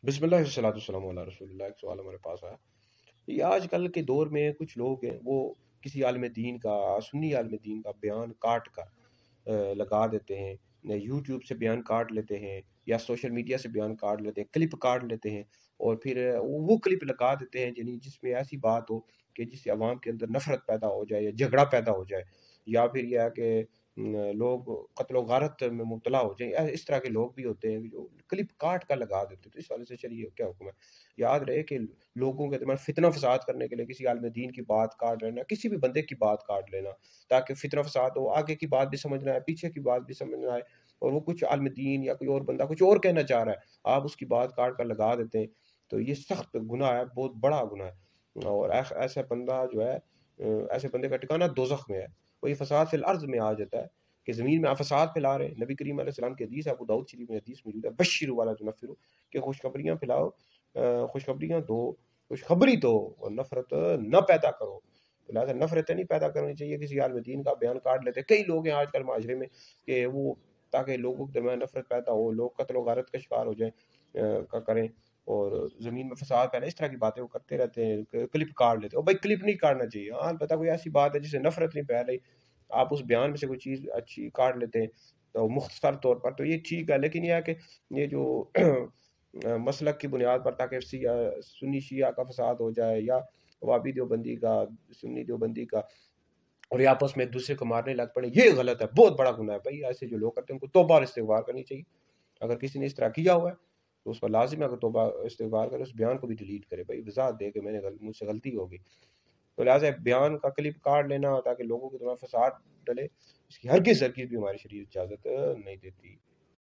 बिस्मिल्लाह वस्सलातु वस्सलामु अला रसूलिल्लाह। एक सवाल हमारे पास आया। ये आजकल के दौर में कुछ लोग हैं वो किसी आलिम दीन का, सुन्नी आलिम दीन का बयान काट कर लगा देते हैं। यूट्यूब से बयान काट लेते हैं या सोशल मीडिया से बयान काट लेते हैं, क्लिप काट लेते हैं और फिर वो क्लिप लगा देते हैं यानी जिसमें ऐसी बात हो कि जिससे अवाम के अंदर नफरत पैदा हो जाए या झगड़ा पैदा हो जाए, या फिर यह है कि लोग कत्ल गारत में मुब्तला हो जाए। इस तरह के लोग भी होते हैं जो क्लिप काट कर लगा देते हैं। तो इस वाले से चलिए क्या हुक्म है। याद रहे कि लोगों के दरमियान फितना फसाद करने के लिए किसी आलिम दीन की बात काट लेना, किसी भी बंदे की बात काट लेना, ताकि फितना फसाद हो, आगे की बात भी समझ ना आए, पीछे की बात भी समझ ना आए, और वो कुछ आलिम दीन या कोई और बंदा कुछ और कहना चाह रहा है, आप उसकी बात काट कर लगा देते हैं। तो ये सख्त गुनाह है, बहुत बड़ा गुनाह है। और ऐसा बंदा जो है, ऐसे बंदे का ठिकाना दोज़ख में है। वो ये फसाद फिल अर्ज़ में आ जाता है कि ज़मीन में आप फसाद फैला रहे हैं। नबी करीम अलैहि सलाम की हदीस है, अबू दाऊद शरीफ में हदीस मौजूद है, बश्शिरू वला तुनफ़िरू, कि खुशखबरियाँ फैलाओ, खुशखबरियाँ दो, खुशखबरी दो और नफ़रत न पैदा करो। तो लिहाजा नफ़रत नहीं पैदा करनी चाहिए। किसी आलिम दीन का बयान काट लेते हैं। कई लोग हैं आजकल माशरे में कि वो, ताकि लोगों के दरमियान नफ़रत पैदा हो, लोग कत्ल व गारत का शिकार हो जाएँ, करें और ज़मीन में फसाद फैले, इस तरह की बातें वो करते रहते हैं। क्लिप काट लेते हैं। और भाई क्लिप नहीं काटना चाहिए। हाँ, अलबत्ता कोई ऐसी बात है जिससे नफ़रत नहीं फैल रही, आप उस बयान में से कोई चीज़ अच्छी काट लेते हैं तो मुख्तसर तौर पर, तो ये ठीक है। लेकिन यह है कि ये जो मसलक की बुनियाद पर, ताकि सुन्नी शिया का फसाद हो जाए या वाबी देवबंदी का, सुन्नी देवबंदी का, और ये आपस में एक दूसरे को मारने लग पड़े, ये गलत है, बहुत बड़ा गुनाह है। भाई ऐसे जो लोग करते हैं उनको तौबा और इस्तिग़फ़ार करनी चाहिए। अगर किसी ने इस तरह किया हुआ है तो उस पर लाजिम है कि तौबा इस्तिग़फ़ार करे, उस बयान को भी डिलीट करे, भाई वज़ाहत दे कि मुझसे गलती हो गई। तो लिहाजा बयान का क्लिप काट लेना ताकि लोगों के दिमाग फसाद डले, इसकी हरगिज़ हरगिज़ भी हमारी शरीयत इजाज़त नहीं देती।